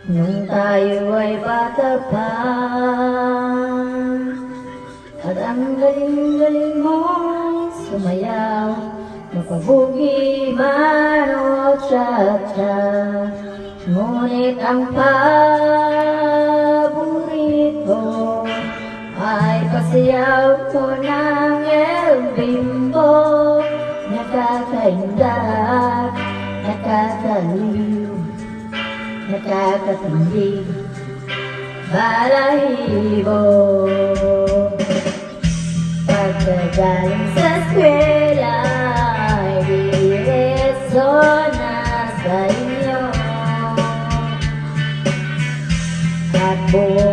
Nung tayo ay bata pa, at ang galing-galing mong sumayaw, mapabugi man o cha-cha. Ngunit ang paborito ay pasayaw ko ng El Bimbo. Nakakaindak, nakakaliw, nakakatindi, balahibo. Pagkagaling sa eskwela ay diretso na sa inyo. At buong